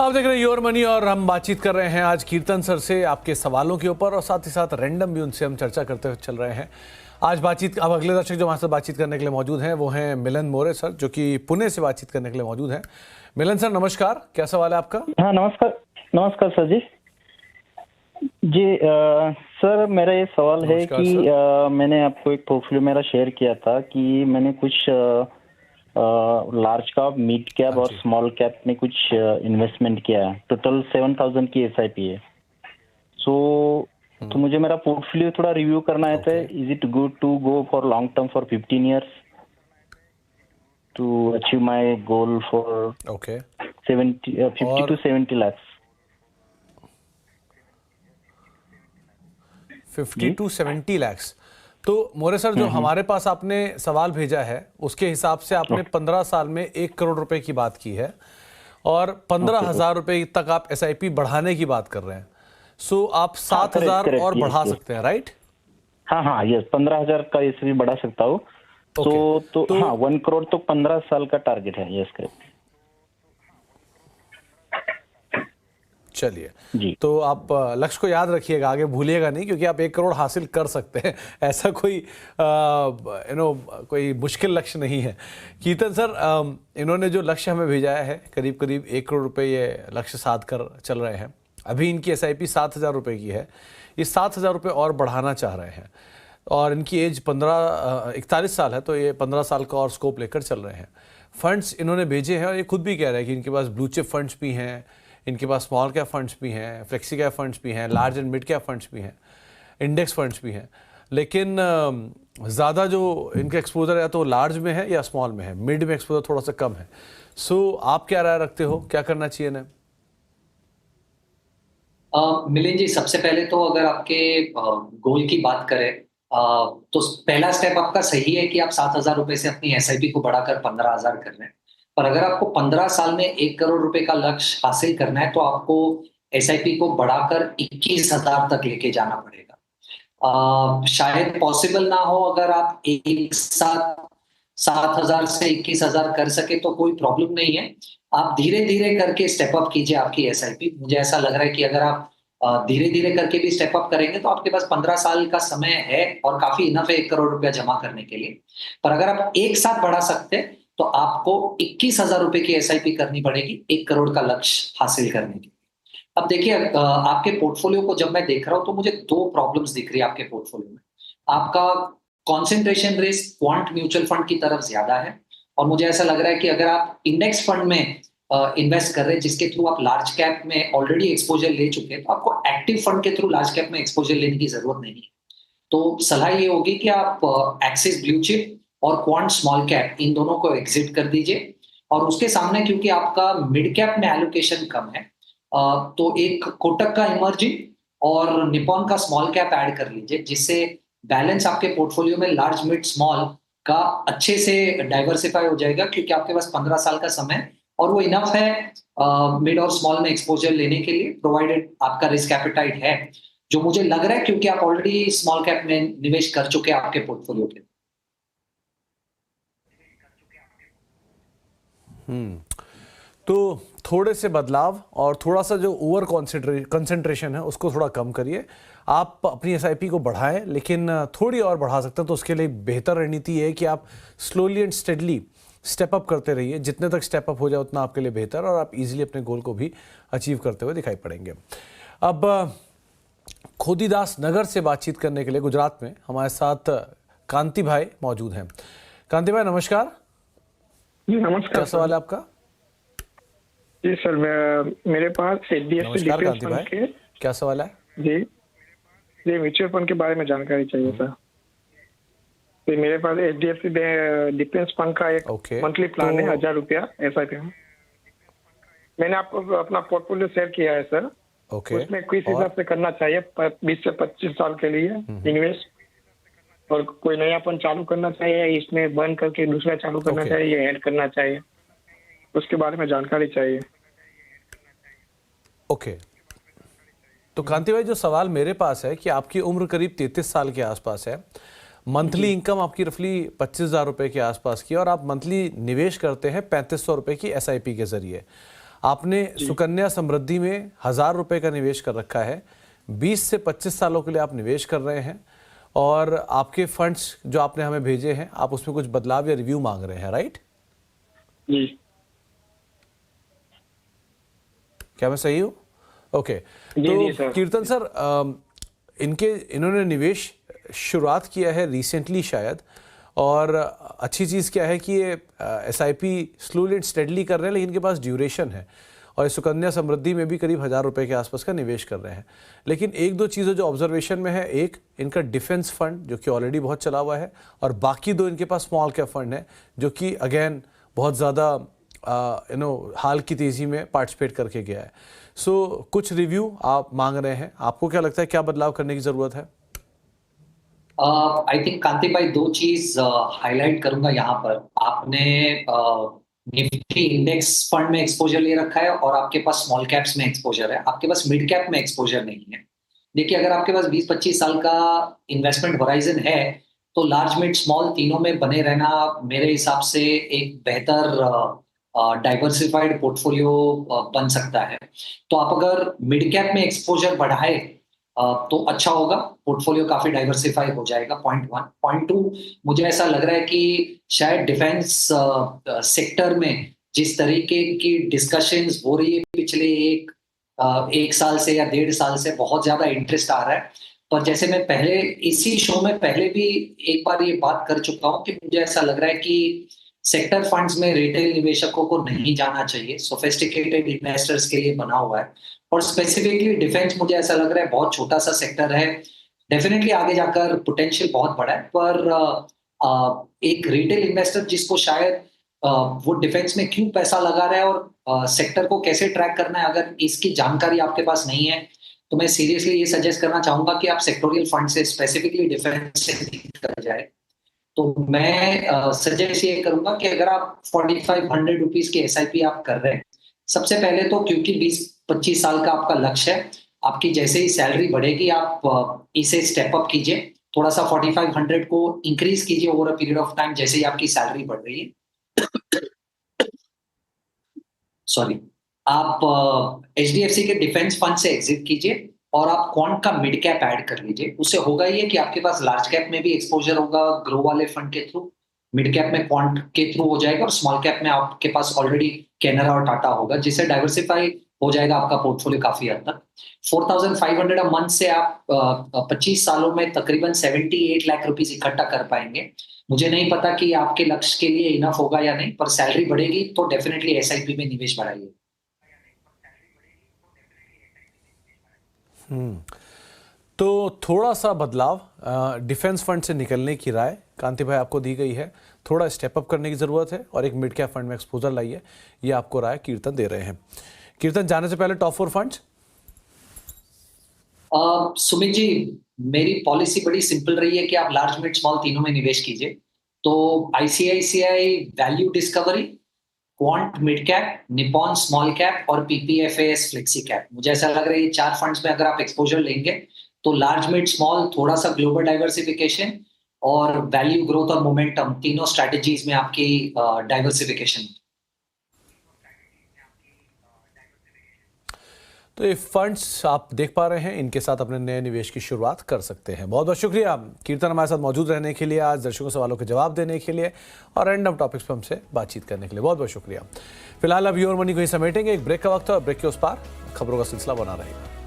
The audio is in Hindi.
आप देख रहे हैं योर मनी और हम बातचीत कर रहे हैं आज कीर्तन सर से आपके सवालों के ऊपर और साथ ही साथ रैंडम भी उनसे हम चर्चा करते हुए चल रहे हैं। आज बातचीत अब अगले दर्शक जो हमारे साथ बातचीत करने के लिए मौजूद हैं वो हैं मिलन मोरे सर, जो कि पुणे से बातचीत करने के लिए मौजूद हैं। मिलन सर नमस्कार, क्या सवाल है आपका? हाँ नमस्कार, नमस्कार सर जी। सर मेरा ये सवाल है कि मैंने आपको एक पोर्टफोलियो मेरा शेयर किया था कि मैंने कुछ लार्ज कैप, मिड कैप और स्मॉल कैप में कुछ इन्वेस्टमेंट किया है। टोटल 7,000 की एसआईपी है। तो मुझे मेरा पोर्टफोलियो थोड़ा रिव्यू करना है। था is it good to go for long term for 15 years to achieve my goal for 50 to 70 lakhs? 50 to 70 lakhs। तो मोरे सर, जो हमारे पास आपने सवाल भेजा है उसके हिसाब से आपने 15 साल में 1 करोड़ रुपए की बात की है और 15,000 रुपए तक आप एसआईपी बढ़ाने की बात कर रहे हैं। सो आप 7,000 और बढ़ा सकते हैं, राइट? हाँ, यस, 15,000 का एसआईपी बढ़ा सकता हूँ। तो हाँ, 1 करोड़ तो 15 साल का टारगेट है। Yes, correct. चलिए, तो आप लक्ष्य को याद रखिएगा, आगे भूलिएगा नहीं, क्योंकि आप 1 करोड़ हासिल कर सकते हैं। ऐसा कोई कोई मुश्किल लक्ष्य नहीं है। कीर्तन सर, इन्होंने जो लक्ष्य हमें भेजाया है करीब करीब 1 करोड़ रुपए ये लक्ष्य साध कर चल रहे हैं। अभी इनकी एसआईपी 7,000 रुपये की है। ये 7,000 रुपये और बढ़ाना चाह रहे हैं और इनकी एज 41 साल है, तो ये 15 साल का और स्कोप लेकर चल रहे हैं। फंड्स इन्होंने भेजे हैं और ये खुद भी कह रहे हैं कि इनके पास ब्लू चिप फंड्स भी हैं, इनके पास स्मॉल कैप फंड्स भी हैं, फ्लेक्सी कैप फंड्स भी हैं, large and mid cap funds भी हैं, इंडेक्स फंड्स भी हैं। लेकिन ज़्यादा जो इनका एक्सपोजर है तो लार्ज में है या स्मॉल में है, मिड में एक्सपोजर थोड़ा सा कम है। सो आप क्या राय रखते हो, क्या करना चाहिए ना? मिलिंद जी, सबसे पहले तो अगर आपके गोल की बात करें तो पहला स्टेप आपका सही है कि आप 7,000 रुपए से अपनी एसआईपी को बढ़ाकर 15,000 कर रहे हैं। पर अगर आपको 15 साल में 1 करोड़ रुपए का लक्ष्य हासिल करना है तो आपको एसआईपी को बढ़ाकर 21,000 तक लेके जाना पड़ेगा। शायद पॉसिबल ना हो, अगर आप एक साथ 7,000 से 21,000 कर सके तो कोई प्रॉब्लम नहीं है। आप धीरे धीरे करके स्टेप अप कीजिए आपकी एसआईपी। मुझे ऐसा लग रहा है कि अगर आप धीरे धीरे करके भी स्टेप अप करेंगे तो आपके पास 15 साल का समय है और काफी इनफ है 1 करोड़ रुपया जमा करने के लिए। पर अगर आप एक साथ बढ़ा सकते हैं तो आपको 21,000 रुपए की एसआईपी करनी पड़ेगी 1 करोड़ का लक्ष्य हासिल करने के लिए। अब देखिए, आपके पोर्टफोलियो को जब मैं देख रहा हूं तो मुझे 2 प्रॉब्लम्स दिख रही है आपके पोर्टफोलियो में। आपका concentration risk quant mutual fund की तरफ ज्यादा है और मुझे ऐसा लग रहा है कि अगर आप इंडेक्स फंड में इन्वेस्ट कर रहे हैं जिसके थ्रू आप लार्ज कैप में ऑलरेडी एक्सपोजर ले चुके हैं, तो आपको एक्टिव फंड के थ्रू लार्ज कैप में एक्सपोजर लेने की जरूरत नहीं है। तो सलाह ये होगी कि आप एक्सिस ब्लू चिप और क्वांट स्मॉल कैप इन दोनों को एग्जिट कर दीजिए और उसके सामने, क्योंकि आपका मिड कैप में एलोकेशन कम है, तो एक कोटक का इमर्जिंग और निपॉन का स्मॉल कैप ऐड कर लीजिए, जिससे बैलेंस आपके पोर्टफोलियो में लार्ज मिड स्मॉल का अच्छे से डाइवर्सिफाई हो जाएगा, क्योंकि आपके पास 15 साल का समय और वो इनफ है मिड और स्मॉल में एक्सपोजर लेने के लिए, प्रोवाइडेड आपका रिस्क एपेटाइट है, जो मुझे लग रहा है क्योंकि आप ऑलरेडी स्मॉल कैप में निवेश कर चुके हैं आपके पोर्टफोलियो के। तो थोड़े से बदलाव और थोड़ा सा जो ओवर कंसंट्रेशन है उसको थोड़ा कम करिए। आप अपनी एसआईपी को बढ़ाएं, लेकिन थोड़ी और बढ़ा सकते हैं। तो उसके लिए बेहतर रणनीति है कि आप slowly and steadily step up करते रहिए। जितने तक स्टेप अप हो जाए उतना आपके लिए बेहतर और आप इजीली अपने गोल को भी अचीव करते हुए दिखाई पड़ेंगे। अब खोदीदास नगर से बातचीत करने के लिए गुजरात में हमारे साथ कांति भाई मौजूद हैं। कांति भाई नमस्कार। जी नमस्कार। क्या सवाल है आपका? जी सर, मेरे पास एचडीएफसी डिफेंस फंड के क्या सवाल है? जी म्यूचुअल फंड के बारे में जानकारी चाहिए सर। तो मेरे पास एचडीएफसी डिफेंस फंड का एक मंथली प्लान है, 1,000 रुपया एसआईपी में। मैंने आपको अपना पोर्टफोलियो शेयर किया है सर। उसमें किस हिसाब से करना चाहिए 20 से 25 साल के लिए इन्वेस्ट, और कोई नयापन चालू करना चाहिए, इसमें बंद करके दूसरा चालू करना चाहिए, ऐड करना चाहिए, उसके बारे में जानकारी चाहिए। ओके, तो कांति भाई जो सवाल मेरे पास है कि आपकी उम्र करीब 33 साल के आसपास है, मंथली इनकम आपकी रफली 25,000 रुपए के आसपास की, और आप मंथली निवेश करते हैं 3,500 रुपए की एसआईपी के जरिए। आपने सुकन्या समृद्धि में 1000 रुपए का निवेश कर रखा है। 20 से 25 सालों के लिए आप निवेश कर रहे हैं और आपके फंड्स जो आपने हमें भेजे हैं, आप उसमें कुछ बदलाव या रिव्यू मांग रहे हैं, राइट? जी क्या मैं सही हूँ? ओके। जी तो कीर्तन सर, इन्होंने निवेश शुरुआत किया है रिसेंटली शायद, और अच्छी चीज़ क्या है कि ये SIP स्लोली एंड स्टेडली कर रहे हैं, लेकिन इनके पास ड्यूरेशन है और इस सुकन्या समृद्धि में भी करीब 1000 रुपए के आसपास का निवेश कर रहे हैं। लेकिन एक दो चीज़ें जो ऑब्जर्वेशन में है, एक इनका डिफेंस फंड जो कि ऑलरेडी बहुत चला हुआ है, और बाकी दो इनके पास स्मॉल कैप फंड है जो कि अगेन बहुत ज़्यादा हाल की तेज़ी में पार्टिसिपेट करके गया है। सो कुछ रिव्यू आप मांग रहे हैं, आपको क्या लगता है क्या बदलाव करने की ज़रूरत है? आई थिंक कांति भाई, दो चीज हाईलाइट करूंगा यहाँ पर। आपने निफ्टी इंडेक्स फंड में एक्सपोजर ले रखा है और आपके पास स्मॉल कैप्स में एक्सपोजर है, आपके पास मिड कैप में एक्सपोजर नहीं है। देखिए, अगर आपके पास 20-25 साल का इन्वेस्टमेंट होराइजन है तो लार्ज मिड स्मॉल तीनों में बने रहना मेरे हिसाब से एक बेहतर डाइवर्सिफाइड पोर्टफोलियो बन सकता है। तो आप अगर मिड कैप में एक्सपोजर बढ़ाए तो अच्छा होगा, पोर्टफोलियो काफी डाइवर्सिफाई हो जाएगा। पॉइंट 1। पॉइंट 2, मुझे ऐसा लग रहा है कि शायद डिफेंस सेक्टर में जिस तरीके की डिस्कशंस हो रही है पिछले एक साल से या 1.5 साल से, बहुत ज्यादा इंटरेस्ट आ रहा है। पर जैसे मैं पहले इसी शो में पहले भी एक बार ये बात कर चुका हूँ कि मुझे ऐसा लग रहा है कि सेक्टर फंड्स में रिटेल निवेशकों को नहीं जाना चाहिए, सोफिस्टिकेटेड इन्वेस्टर्स के लिए बना हुआ है। और स्पेसिफिकली डिफेंस मुझे ऐसा लग रहा है बहुत छोटा सा सेक्टर है, डेफिनेटली आगे जाकर पोटेंशियल बहुत बड़ा है, पर एक रिटेल इन्वेस्टर जिसको शायद वो डिफेंस में क्यों पैसा लगा रहा है और सेक्टर को कैसे ट्रैक करना है, अगर इसकी जानकारी आपके पास नहीं है तो मैं सीरियसली ये सजेस्ट करना चाहूंगा कि आप सेक्टोरियल फंड से, स्पेसिफिकली डिफेंस से कर जाए। तो मैं सजेस्ट ये करूंगा कि अगर आप 4500 रुपीज की SIP आप कर रहे हैं, सबसे पहले तो क्योंकि 20-25 साल का आपका लक्ष्य है, आपकी जैसे ही सैलरी बढ़ेगी आप इसे स्टेप अप कीजिए, थोड़ा सा 4500 को इंक्रीज कीजिए over a period of time जैसे ही आपकी सैलरी बढ़ रही है। सॉरी, आप HDFC के डिफेंस फंड से एग्जिट कीजिए और आप क्वांट का मिड कैप ऐड कर लीजिए। उससे होगा ये कि आपके पास लार्ज कैप में भी एक्सपोजर होगा ग्रो वाले फंड के थ्रू, मिड कैप में क्वांट के थ्रू हो जाएगा, और स्मॉल कैप में आपके पास ऑलरेडी कैनरा और टाटा होगा, जिससे डाइवर्सिफाई हो जाएगा आपका पोर्टफोलियो काफी हद तक। 4500 अ मंथ से आप 25 सालों में तकरीबन 78 लाख रुपीस इकट्ठा कर पाएंगे। मुझे नहीं पता कि आपके लक्ष्य के लिए इनफ होगा या नहीं, पर सैलरी बढ़ेगी तो डेफिनेटली SIP में निवेश बढ़ाइए। तो थोड़ा सा बदलाव, डिफेंस फंड से निकलने की राय कांति भाई आपको दी गई है, थोड़ा स्टेप अप करने की ज़रूरत है और एक मिड कैप फंड में एक्सपोजर लाइए, ये आपको राय कीर्तन दे रहे हैं। कीर्तन, जाने से पहले टॉप 4 फंड्स। सुमित जी, मेरी पॉलिसी बड़ी सिंपल रही है कि आप लार्ज मिड स्मॉल तीनों में निवेश कीजिए। तो ICICI value discovery, quant mid cap, Nippon small cap और PPFAS फ्लेक्सी कैप, मुझे ऐसा लग रहा है ये 4 फंड्स में अगर आप एक्सपोजर लेंगे तो लार्ज मिड स्मॉल, थोड़ा सा ग्लोबल डाइवर्सिफिकेशन और वैल्यू ग्रोथ और मोमेंटम, तीनों स्ट्रैटेजीज में आपकी डाइवर्सिफिकेशन। तो ये फंड्स आप देख पा रहे हैं, इनके साथ अपने नए निवेश की शुरुआत कर सकते हैं। बहुत बहुत शुक्रिया कीर्तन हमारे साथ मौजूद रहने के लिए, आज दर्शकों सवालों के जवाब देने के लिए और रैंडम टॉपिक्स पर हमसे बातचीत करने के लिए बहुत बहुत शुक्रिया। फिलहाल अब योर मनी को ही समेटेंगे, एक ब्रेक का वक्त है और ब्रेक के उस पार खबरों का सिलसिला बना रहेगा।